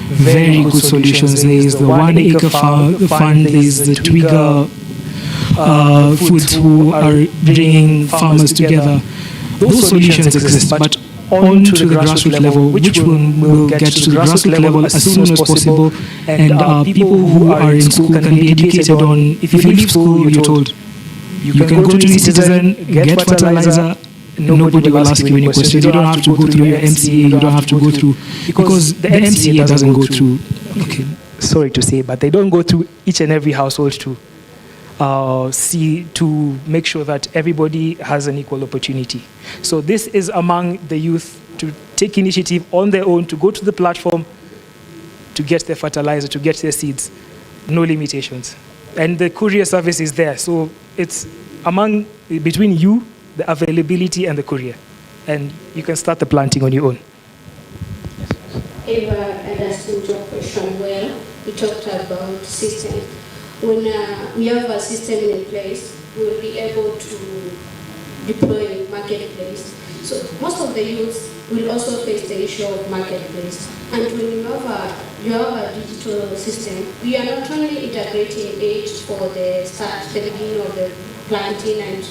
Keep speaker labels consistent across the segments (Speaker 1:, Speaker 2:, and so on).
Speaker 1: very good solutions. There is the 1 Acre Fund, there is the Twiga Foods, who are bringing farmers together. Those solutions exist, but on to the grassroots level, which will get to the grassroots level as soon as possible. And people who are in school can be educated on, if you leave school, you're told, you can go to eCitizen, get fertilizer, nobody will ask you any questions. You don't have to go through your MCA, you don't have to go through, because the MCA doesn't go through. Okay, sorry to say, but they don't go through each and every household to make sure that everybody has an equal opportunity. So this is among the youth to take initiative on their own, to go to the platform, to get their fertilizer, to get their seeds, no limitations. And the courier service is there. So it's between you, the availability, and the courier. And you can start the planting on your own.
Speaker 2: If I understood your question well, you talked about system. When we have a system in place, we will be able to deploy marketplace. So most of the youth will also face the issue of marketplace. And when you have a digital system, we are not only integrating it for the start, the beginning of the planting, and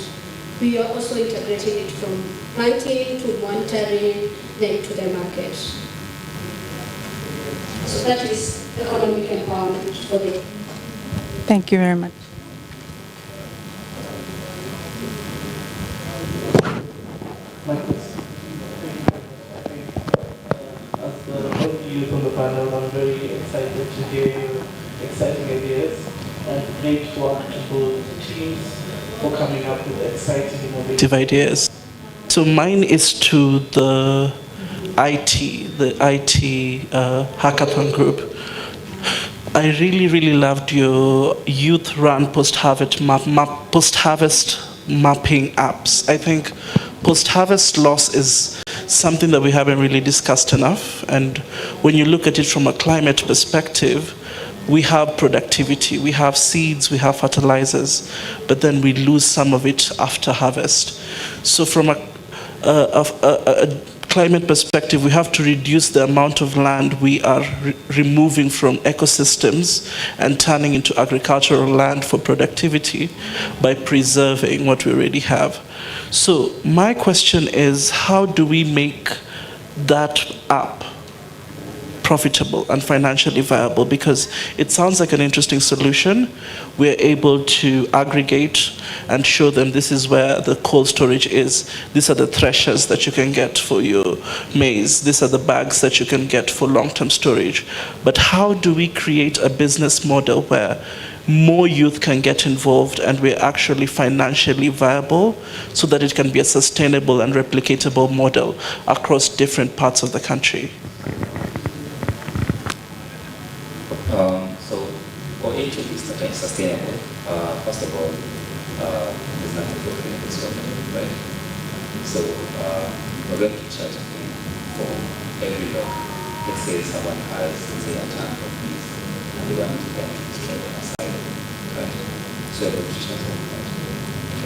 Speaker 2: we are also integrating it from planting to monitoring, then to the market. So that is economic empowerment for the.
Speaker 3: Thank you very much.
Speaker 4: As the youth on the panel, I'm very excited to hear your exciting ideas, and great work to both teams for coming up with exciting, innovative ideas. So mine is to the IT hackathon group. I really loved your youth-run post-harvest mapping apps. I think post-harvest loss is something that we haven't really discussed enough. And when you look at it from a climate perspective, we have productivity, we have seeds, we have fertilizers, but then we lose some of it after harvest. So from a climate perspective, we have to reduce the amount of land we are removing from ecosystems and turning into agricultural land for productivity by preserving what we already have. So my question is, how do we make that app profitable and financially viable? Because it sounds like an interesting solution. We're able to aggregate and show them this is where the cold storage is. These are the threshers that you can get for your maize. These are the bags that you can get for long-term storage. But how do we create a business model where more youth can get involved and we're actually financially viable so that it can be a sustainable and replicatable model across different parts of the country?
Speaker 5: So for it to be sustainable, first of all, there's nothing broken in this company, right? So we're going to charge a fee for every log. Let's say someone has, let's say, a ton of bees and they want to get destroyed on a side, right? So we're going to charge them, right?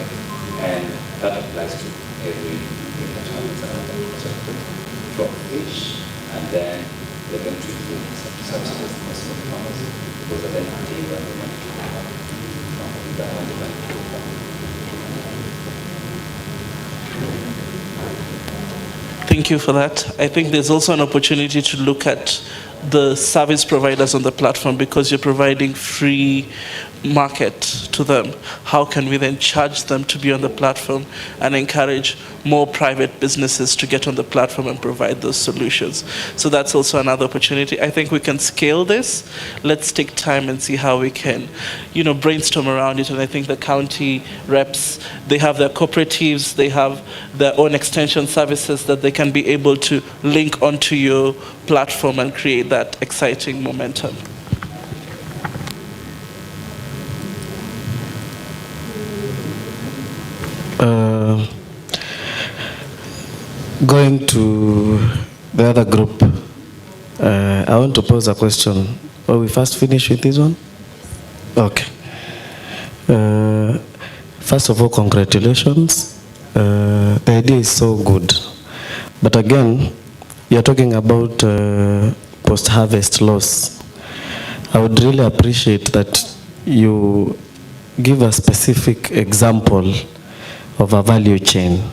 Speaker 5: Okay. And that applies to every thing that happens around that. So drop fish, and then they're going to include subsidize the cost of the farmers, because at the end of the day, we have the money to farm.
Speaker 4: Thank you for that. I think there's also an opportunity to look at the service providers on the platform, because you're providing free market to them. How can we then charge them to be on the platform and encourage more private businesses to get on the platform and provide those solutions? So that's also another opportunity. I think we can scale this. Let's take time and see how we can, brainstorm around it. And I think the county reps, they have their cooperatives, they have their own extension services that they can be able to link onto your platform and create that exciting momentum.
Speaker 6: Going to the other group, I want to pose a question. Will we first finish with this one? Okay. First of all, congratulations. The idea is so good. But again, you're talking about post-harvest loss, I would really appreciate that you give a specific example of a value chain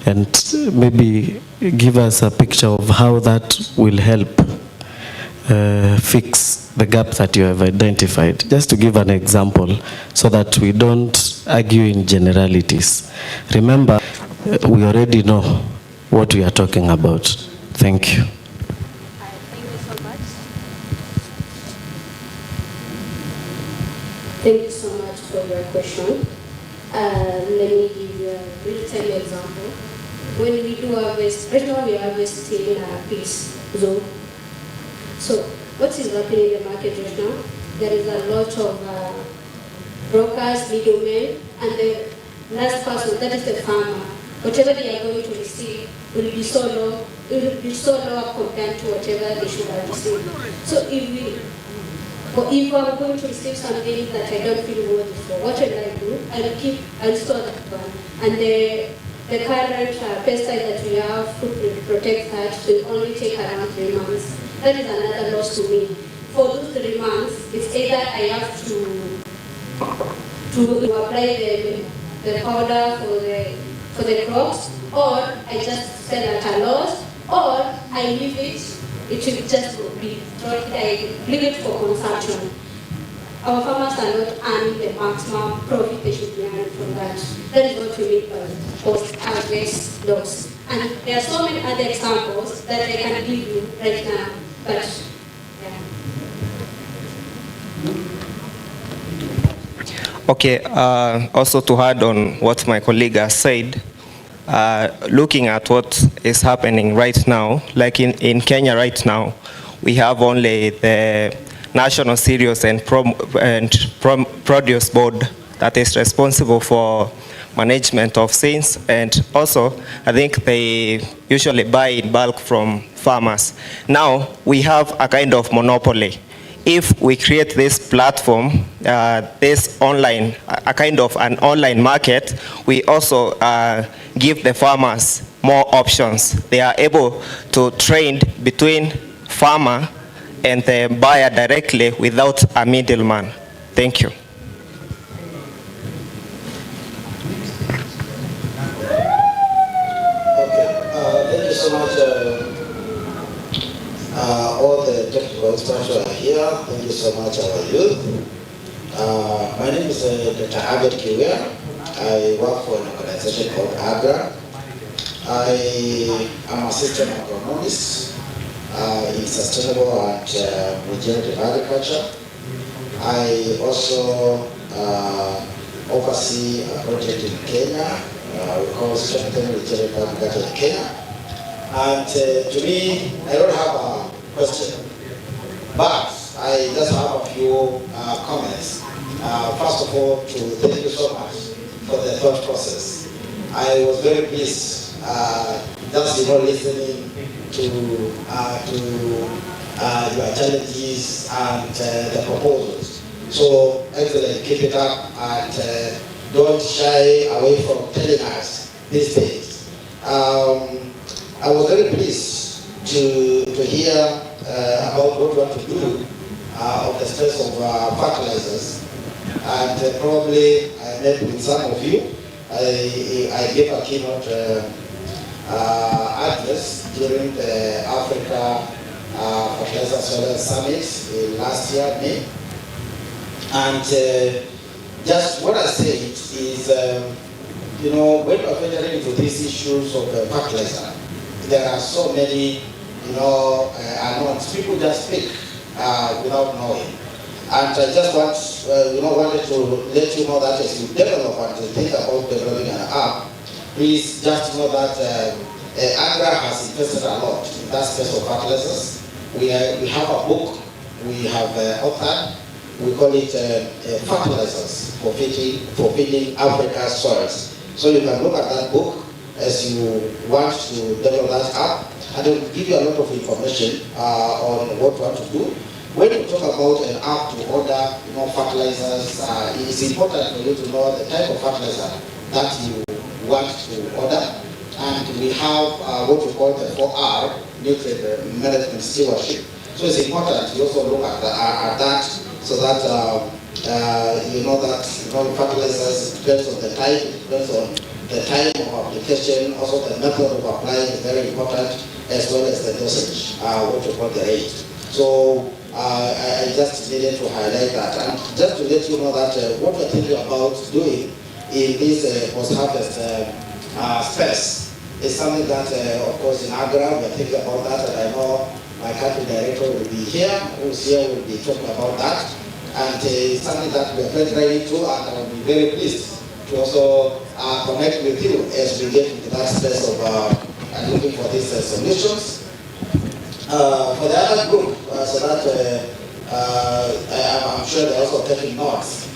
Speaker 6: and maybe give us a picture of how that will help fix the gap that you have identified. Just to give an example so that we don't argue in generalities. Remember, we already know what we are talking about. Thank you.
Speaker 2: Thank you so much. Thank you so much for your question. Let me give you a real-time example. When we do harvest, right now we are harvesting peas. So what is happening in the market right now? There is a lot of brokers, middlemen, and the last person, that is the farmer. Whatever they are going to receive will be so low. It will be so low compared to whatever they should have received. So if I'm going to receive something that I don't feel worthy for, what will I do? I'll store that one. And the current pesticide that we have to protect that will only take around 3 months. That is another loss to me. For those 3 months, it's either I have to apply the powder for the crops, or I just sell at a loss, or I leave it. It should just be leave it for consumption. Our farmers are not earning the maximum profit they should be earning from that. That is what we mean by post-harvest loss. And there are so many other examples that I can give you right now. But yeah.
Speaker 7: Okay, also to add on what my colleague has said, looking at what is happening right now, like in Kenya right now, we have only the National Cereals and Produce Board that is responsible for management of sales, and also I think they usually buy in bulk from farmers. Now we have a kind of monopoly. If we create this platform, this online, a kind of an online market, we also give the farmers more options. They are able to trade between farmer and the buyer directly without a middleman. Thank you.
Speaker 8: Thank you so much, all the technical experts who are here. Thank you so much, our youth. My name is Dr. Abed Kiwea. I work for an organization called AGRA. I am a system agronomist in sustainable and regenerative agriculture. I also oversee a project in Kenya. We call Strengthening Regenerative Agriculture in Kenya. And to me, I don't have a question, but I just have a few comments. First of all, to thank you so much for the thought process. I was very pleased just listening to your challenges and the proposals. So excellent, keep it up, and don't shy away from telling us these things. I was very pleased to hear about what you want to do of the stress of fertilizers, and probably I met with some of you. I gave a keynote address during the Africa Fertilizer Solar Summit last year, May. And just what I said is, when we're entering into these issues of fertilizer, there are so many, unknowns. People just speak without knowing. And I just wanted to let you know that as you develop and you think about developing an app, please just know that AGRA has invested a lot in that space of fertilizers. We have a book we have authored. We call it Fertilizers for Feeding Africa's Soils. So you can look at that book as you want to develop that app, and it will give you a lot of information on what you want to do. When you talk about an app to order, fertilizers, it is important for you to know the type of fertilizer that you want to order. And we have what we call the 4R, Nutrient Management Stewardship. So it's important you also look at that so that you know that fertilizers depends on the type, depends on the time of application, also the method of applying is very important, as well as the dosage, what you call the rate. So I just needed to highlight that, and just to let you know that what we're thinking about doing in this post-harvest space is something that, of course, in Agra we're thinking about that, and I know my country director will be here, who's here will be talking about that, and it's something that we're very ready to, and I'll be very pleased to also connect with you as we get into that space of looking for these solutions. For the other group, so that I'm sure they're also taking notes.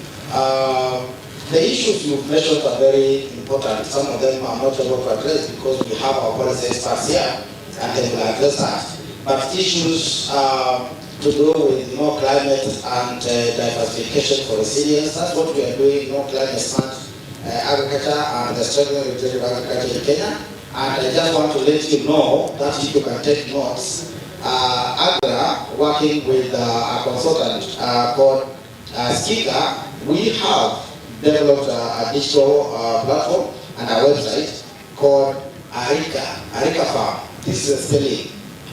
Speaker 8: The issues you've mentioned are very important. Some of them are not able to address because we have our policy experts here and they will address that. But issues to do with climate and diversification for resilience, that's what we are doing, climate smart agriculture and the strengthening of regenerative agriculture in Kenya. And I just want to let you know that if you can take notes, Agra, working with a consultant called Skika, we have developed a digital platform and a website called Arika Farm. This is a spelling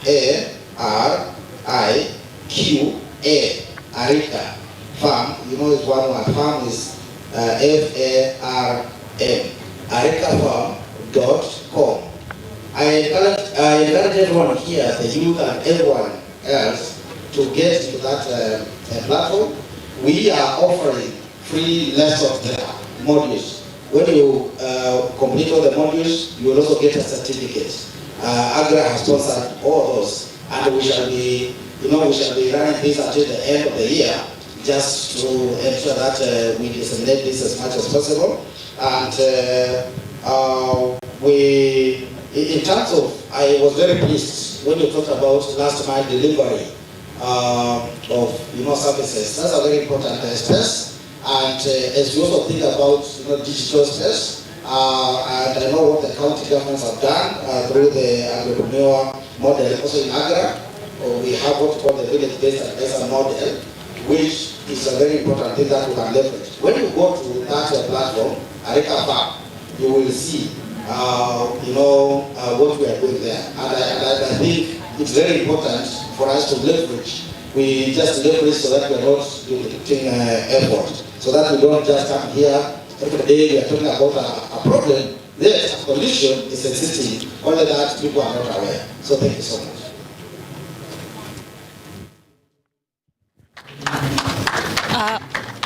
Speaker 8: A-R-I-Q-A, Arika Farm. You know it's one word. Farm is F-A-R-M. ArikaFarm.com. I encourage everyone here, the youth and everyone else, to get into that platform. We are offering free lessons there, modules. When you complete all the modules, you will also get a certificate. Agra has sponsored all those, and we shall be, we shall be running this until the end of the year, just to ensure that we disseminate this as much as possible. And in terms of, I was very pleased when you talked about last mile delivery of services. That's a very important space. And as we also think about digital space, and I know what the county governments have done through the agripreneur model. Also in Agra, we have what we call the village-based advisor model, which is a very important thing that we can leverage. When you go to that platform, Arika Farm, you will see what we are doing there. And I think it's very important for us to leverage. We just leverage so that we are not duplicating effort. So that we don't just come here every day we are talking about a problem. Yes, a solution is existing, only that people are not aware. So thank you so much.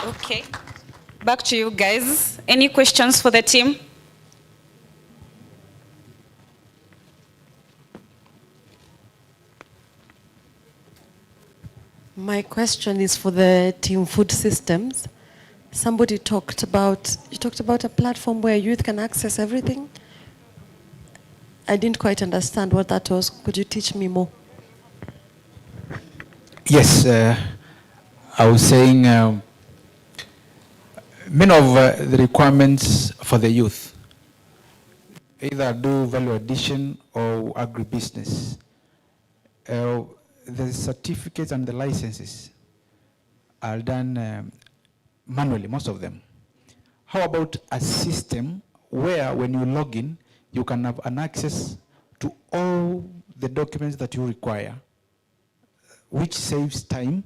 Speaker 9: Okay, back to you guys. Any questions for the team?
Speaker 10: My question is for the team food systems. Somebody talked about a platform where youth can access everything. I didn't quite understand what that was. Could you teach me more?
Speaker 11: Yes, I was saying many of the requirements for the youth either do value addition or agribusiness. The certificates and the licenses are done manually, most of them. How about a system where when you log in, you can have an access to all the documents that you require, which saves time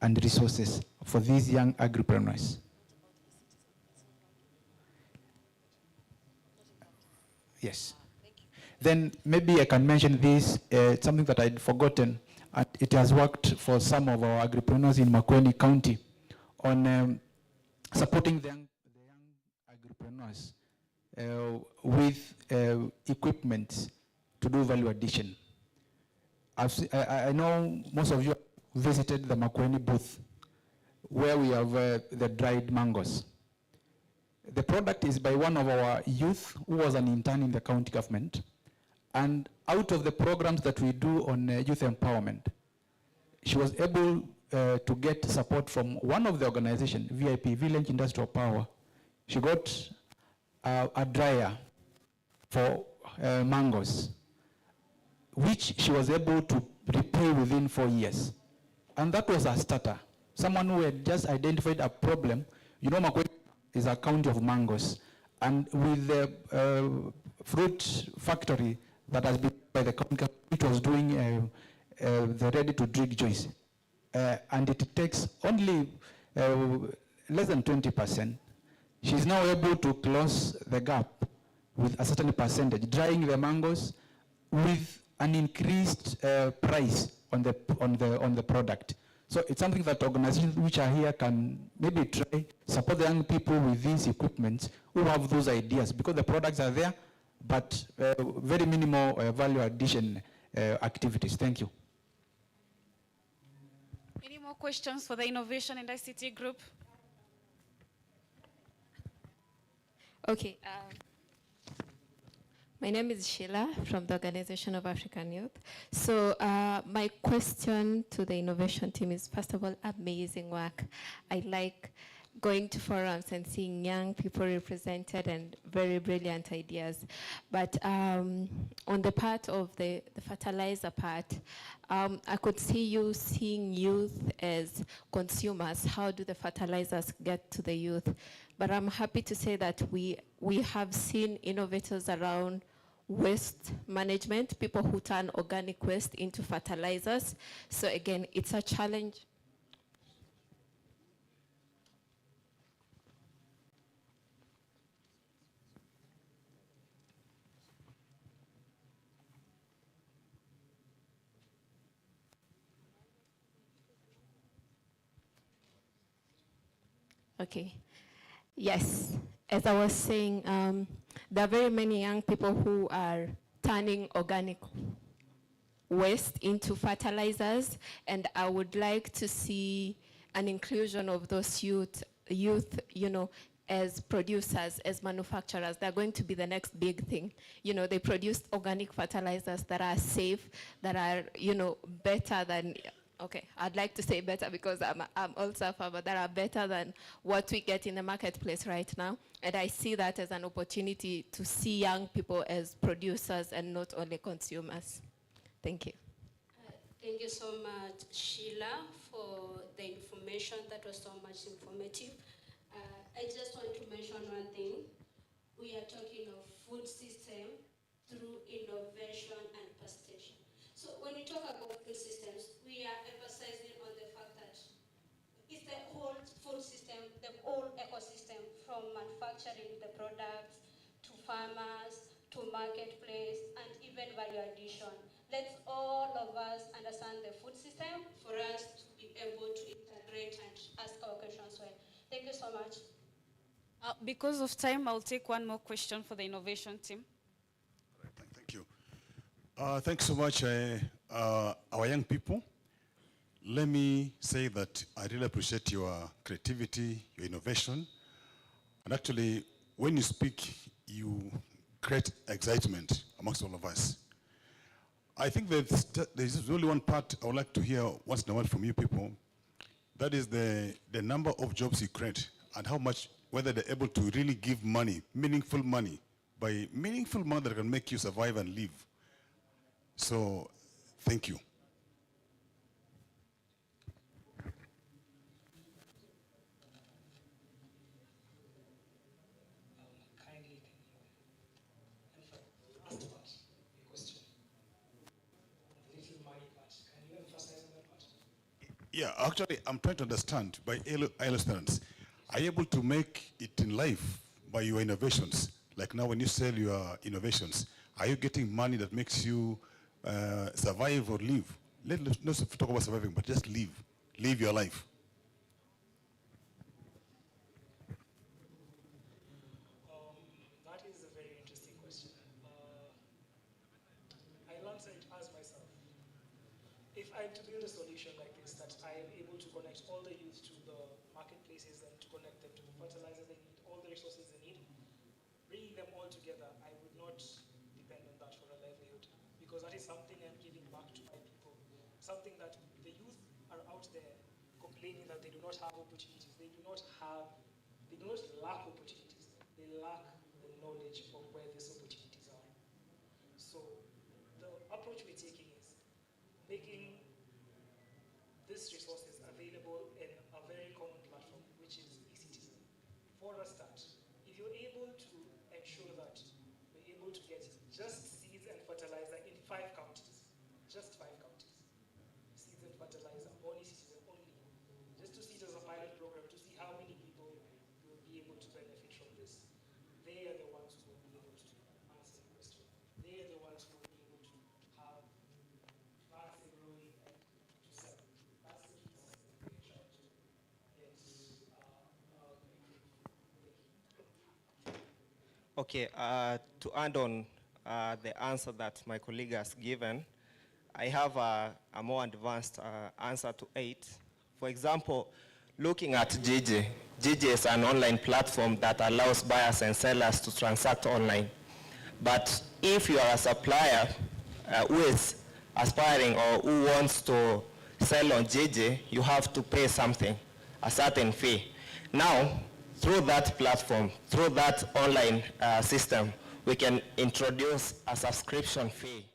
Speaker 11: and resources for these young agripreneurs? Yes. Then maybe I can mention this, something that I'd forgotten. It has worked for some of our agripreneurs in Makueni County on supporting the young agripreneurs with equipment to do value addition. I know most of you visited the Makueni booth where we have the dried mangoes. The product is by one of our youth who was an intern in the county government. And out of the programs that we do on youth empowerment, she was able to get support from one of the organizations, VIP, Village Industrial Power. She got a dryer for mangoes, which she was able to repay within 4 years. And that was a starter. Someone who had just identified a problem. You know, Makwete is a county of mangoes. And with the fruit factory that has been by the county, which was doing the ready-to-drink juice. And it takes only less than 20%. She's now able to close the gap with a certain percentage, drying the mangoes with an increased price on the product. So it's something that organizations which are here can maybe try, support the young people with these equipments who have those ideas, because the products are there, but very minimal value addition activities. Thank you.
Speaker 9: Any more questions for the Innovation and ICT group?
Speaker 12: Okay. My name is Sheila from the Organization of African Youth. So my question to the innovation team is, first of all, amazing work. I like going to forums and seeing young people represented and very brilliant ideas. But on the part of the fertilizer part, I could see you seeing youth as consumers. How do the fertilizers get to the youth? But I'm happy to say that we have seen innovators around waste management, people who turn organic waste into fertilizers. So again, it's a challenge. Okay. Yes, as I was saying, there are very many young people who are turning organic waste into fertilizers, and I would like to see an inclusion of those youth, you know, as producers, as manufacturers. They're going to be the next big thing. You know, they produce organic fertilizers that are safe, that are, you know, better than, okay, I'd like to say better because I'm also a farmer, that are better than what we get in the marketplace right now. And I see that as an opportunity to see young people as producers and not only consumers. Thank you.
Speaker 2: Thank you so much, Sheila, for the information. That was so much informative. I just want to mention one thing. We are talking of food system through innovation and participation. So when we talk about food systems, we are emphasizing on the fact that it's the whole food system, the whole ecosystem, from manufacturing the products to farmers, to marketplace, and even value addition. Let's all of us understand the food system for us to be able to integrate and ask our questions well. Thank you so much.
Speaker 9: Because of time, I'll take one more question for the innovation team.
Speaker 13: All right, thank you. Thanks so much, our young people. Let me say that I really appreciate your creativity, your innovation. And actually, when you speak, you create excitement amongst all of us. I think that there's only one part I would like to hear once in a while from you people. That is the number of jobs you create and how much, whether they're able to really give money, meaningful money, by meaningful money that can make you survive and live. So, thank you.
Speaker 1: Kindly, can you emphasize the last part, your question? The little money part. Can you emphasize on that part?
Speaker 13: Yeah, actually, I'm trying to understand by ILO students, are you able to make it in life by your innovations? Like now when you sell your innovations, are you getting money that makes you survive or live? Let's not talk about surviving, but just live your life.
Speaker 1: That is a very interesting question. I'll answer it as myself. If I'm to build a solution like this, that I am able to connect all the youth to the marketplaces and to connect them to the fertilizers they need, all the resources they need, bringing them all together, I would not depend on that for a livelihood, because that is something I'm giving back to my people. Something that the youth are out there complaining that they do not have opportunities. They do not lack opportunities. They lack the knowledge of where these opportunities are. So the approach we're taking is making for a start, if you're able to ensure that we're able to get just seeds and fertilizer in 5 counties, just 5 counties, seeds and fertilizer, only citizen only, just to see it as a pilot program to see how many people will be able to benefit from this. They are the ones who will be able to answer the question. They are the ones who will be able to have plants and growing and to sell. That's the key system we're trying to get
Speaker 7: Okay, to add on the answer that my colleague has given, I have a more advanced answer to 8. For example, looking at Gigi. Gigi is an online platform that allows buyers and sellers to transact online. But if you are a supplier who is aspiring or who wants to sell on Gigi, you have to pay something, a certain fee. Now, through that platform, through that online system, we can introduce a subscription fee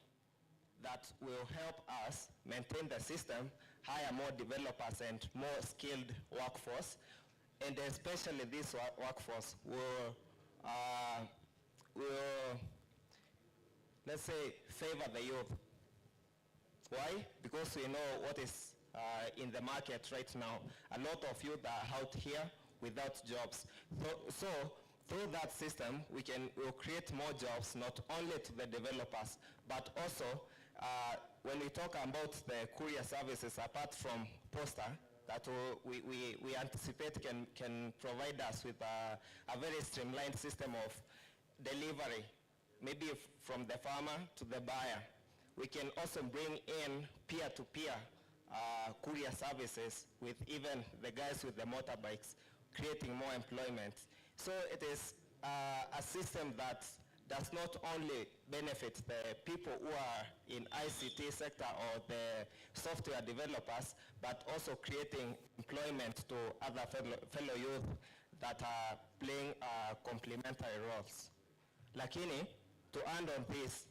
Speaker 7: that will help us maintain the system, hire more developers and more skilled workforce, and especially this workforce will, let's say, favor the youth. Why? Because we know what is in the market right now. A lot of youth are out here without jobs. So through that system, we'll create more jobs, not only to the developers, but also when we talk about the courier services, apart from Posta, that we anticipate can provide us with a very streamlined system of delivery, maybe from the farmer to the buyer. We can also bring in peer-to-peer courier services with even the guys with the motorbikes, creating more employment. So it is a system that does not only benefit the people who are in ICT sector or the software developers, but also creating employment to other fellow youth that are playing complementary roles. Lakini, to end on this,